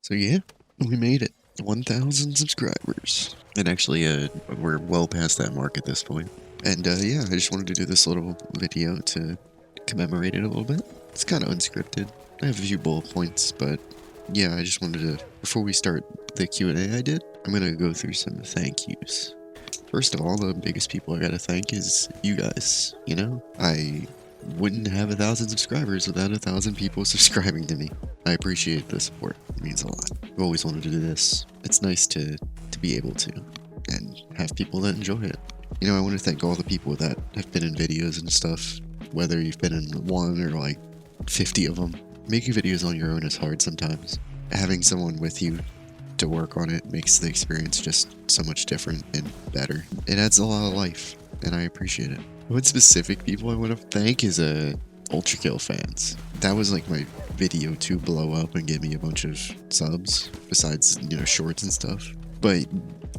So yeah, we made it. 1,000 subscribers. And actually, we're well past that mark at this point. And yeah, I just wanted to do this little video to commemorate it a little bit. It's kind of unscripted. I have a few bullet points, but yeah, I just wanted to, before we start the Q&A I did, I'm gonna go through some thank yous. First of all, the biggest people I gotta thank is you guys, you know? I wouldn't have 1,000 subscribers without 1,000 people subscribing to me. I appreciate the support. It means a lot. I've always wanted to do this. It's nice to be able to and have people that enjoy it. You know, I want to thank all the people that have been in videos and stuff, whether you've been in one or like 50 of them. Making videos on your own is hard sometimes. Having someone with you to work on it makes the experience just so much different and better. It adds a lot of life, and I appreciate it. One specific people I want to thank is Ultra Kill fans. That was like my video to blow up and get me a bunch of subs, besides, you know, shorts and stuff. But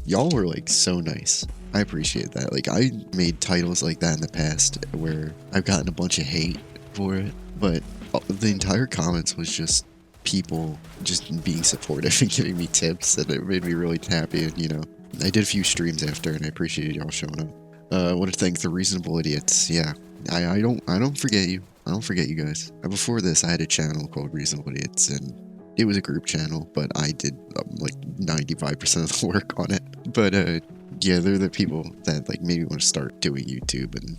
y'all were like so nice. I appreciate that. Like, I made titles like that in the past where I've gotten a bunch of hate for it, but the entire comments was just people just being supportive and giving me tips, and it made me really happy. And, you know, I did a few streams after, and I appreciated y'all showing up. I want to thank the Reasonable Idiots. Yeah, I don't forget you. I don't forget you guys. Before this, I had a channel called Reasonable Idiots, and it was a group channel, but I did like 95% of the work on it. But yeah, they're the people that like made me want to start doing YouTube and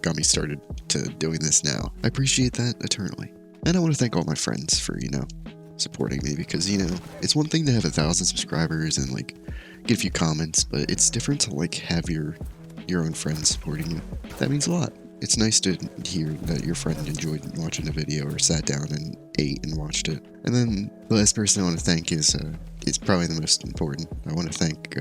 got me started to doing this now. I appreciate that eternally. And I want to thank all my friends for, you know, supporting me, because, you know, it's one thing to have 1,000 subscribers and like get a few comments, but it's different to like have your own friends supporting you. That means a lot. It's nice to hear that your friend enjoyed watching a video or sat down and ate and watched it. And then the last person I want to thank is probably the most important. I want to thank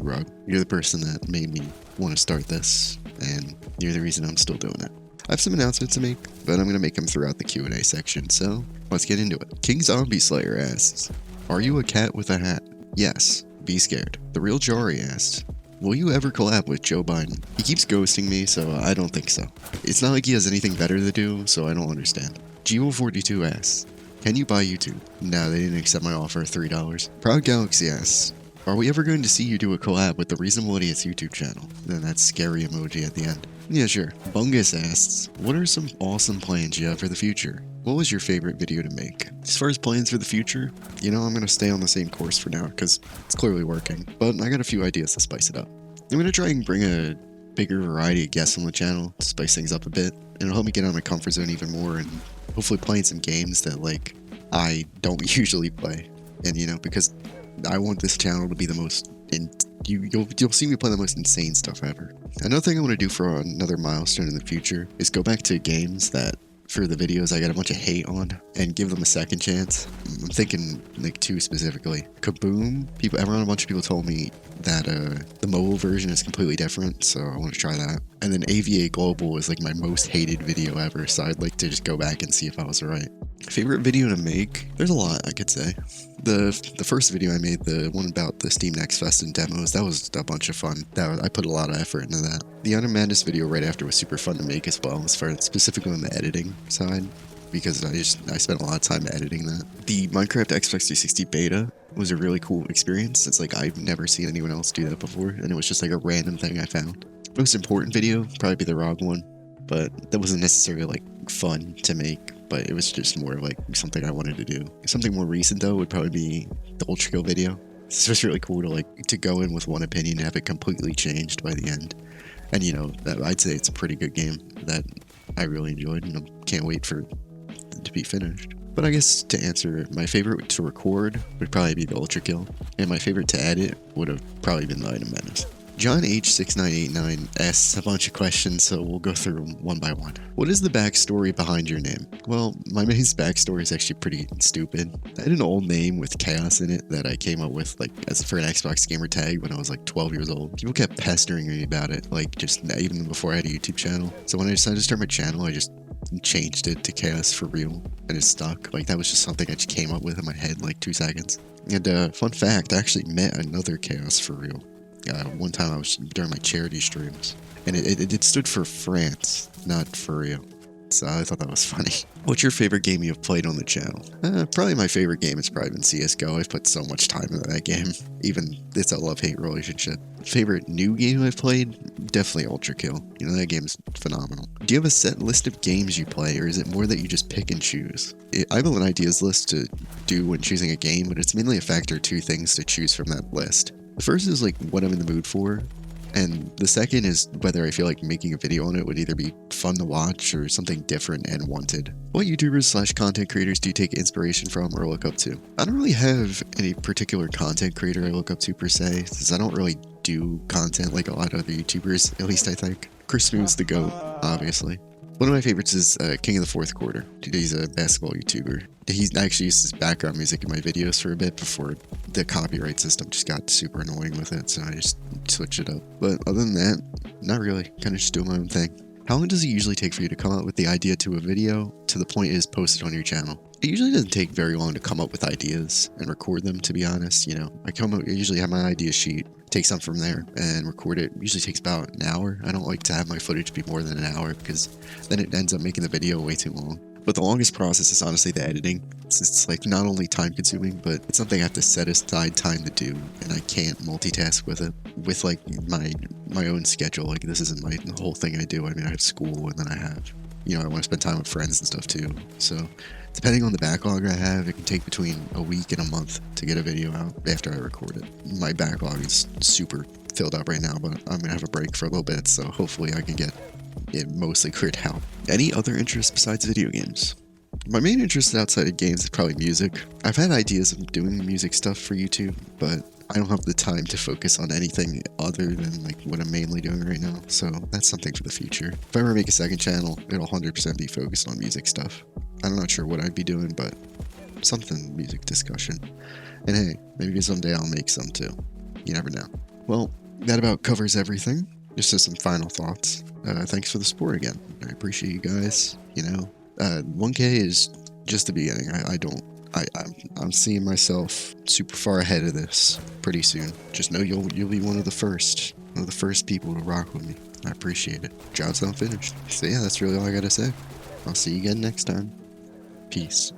Rob. You're the person that made me want to start this, and you're the reason I'm still doing it. I have some announcements to make, but I'm going to make them throughout the Q&A section, so let's get into it. King Zombie Slayer asks, are you a cat with a hat? Yes. Be scared. The Real Jari asks, will you ever collab with Joe Biden? He keeps ghosting me, so I don't think so. It's not like he has anything better to do, so I don't understand. Geo42 asks, can you buy YouTube? No, they didn't accept my offer of $3. Proud Galaxy asks, are we ever going to see you do a collab with the Reasonable Idiots YouTube channel? Then that scary emoji at the end. Yeah, sure. Bungus asks, what are some awesome plans you have for the future? What was your favorite video to make? As far as plans for the future, you know, I'm going to stay on the same course for now, because it's clearly working. But I got a few ideas to spice it up. I'm going to try and bring a bigger variety of guests on the channel to spice things up a bit. And it'll help me get out of my comfort zone even more, and hopefully playing some games that, like, I don't usually play. And, you know, because I want this channel to be the most, you'll see me play the most insane stuff ever. Another thing I want to do for another milestone in the future is go back to games that, for the videos I got a bunch of hate on, and give them a second chance. I'm thinking like two specifically. Kaboom, a bunch of people told me that the mobile version is completely different, so I want to try that. And then AVA Global is like my most hated video ever, so I'd like to just go back and see if I was right. Favorite video to make? There's a lot, I could say. The first video I made, the one about the Steam Next Fest and demos, that was a bunch of fun. I put a lot of effort into that. The Under Madness video right after was super fun to make as well, as far as specifically on the editing side, because I spent a lot of time editing that. The Minecraft Xbox 360 beta was a really cool experience. It's like I've never seen anyone else do that before, and it was just like a random thing I found. Most important video, probably be the ROG one, but that wasn't necessarily like fun to make, but it was just more of like something I wanted to do. Something more recent though would probably be the Ultra Kill video. It's just really cool to go in with one opinion and have it completely changed by the end. And you know, I'd say it's a pretty good game that I really enjoyed, and I can't wait for it to be finished. But I guess to answer, my favorite to record would probably be the Ultra Kill, and my favorite to edit would have probably been the Item Menace. John H6989 asks a bunch of questions, so we'll go through them one by one. What is the backstory behind your name? Well, my name's backstory is actually pretty stupid. I had an old name with chaos in it that I came up with like for an Xbox gamer tag when I was like 12 years old. People kept pestering me about it, like just even before I had a YouTube channel. So when I decided to start my channel, I just changed it to Chaos for Real, and it stuck. Like, that was just something I just came up with in my head in like 2 seconds. And fun fact, I actually met another Chaos for Real. One time I was during my charity streams, and it stood for France, not for real. So I thought that was funny. What's your favorite game you've played on the channel? Probably my favorite game has probably been CSGO. I've put so much time into that game. Even it's a love-hate relationship. Favorite new game I've played? Definitely Ultra Kill. You know, that game is phenomenal. Do you have a set list of games you play, or is it more that you just pick and choose? I have an ideas list to do when choosing a game, but it's mainly a factor of two things to choose from that list. The first is like what I'm in the mood for, and the second is whether I feel like making a video on it would either be fun to watch or something different and wanted. What YouTubers / content creators do you take inspiration from or look up to? I don't really have any particular content creator I look up to per se, since I don't really do content like a lot of other YouTubers, at least I think. Chris Smooth's the GOAT, obviously. One of my favorites is King of the Fourth Quarter. He's a basketball YouTuber. He actually used his background music in my videos for a bit before the copyright system just got super annoying with it, so I just switched it up. But other than that, not really. Kind of just doing my own thing. How long does it usually take for you to come up with the idea to a video to the point it is posted on your channel? It usually doesn't take very long to come up with ideas and record them, to be honest. You know, I usually have my idea sheet, take some from there and record it. Usually takes about an hour. I don't like to have my footage be more than an hour because then it ends up making the video way too long. But the longest process is honestly the editing. It's like not only time consuming, but it's something I have to set aside time to do, and I can't multitask with it. With like my own schedule, like this isn't the whole thing I do. I mean, I have school, and then I have, you know, I want to spend time with friends and stuff too. So depending on the backlog I have, it can take between a week and a month to get a video out after I record it. My backlog is super filled up right now, but I'm gonna have a break for a little bit, so hopefully I can get it mostly cleared out. Any other interests besides video games? My main interest outside of games is probably music. I've had ideas of doing music stuff for YouTube, but I don't have the time to focus on anything other than like what I'm mainly doing right now, so that's something for the future. If I ever make a second channel, it'll 100% be focused on music stuff. I'm not sure what I'd be doing, but something music discussion. And hey, maybe someday I'll make some too. You never know. Well, that about covers everything. Just as some final thoughts. Thanks for the support again. I appreciate you guys. You know, 1K is just the beginning. I'm seeing myself super far ahead of this pretty soon. Just know you'll be one of the first people to rock with me. I appreciate it. Job's not finished. So yeah, that's really all I gotta say. I'll see you again next time. Peace.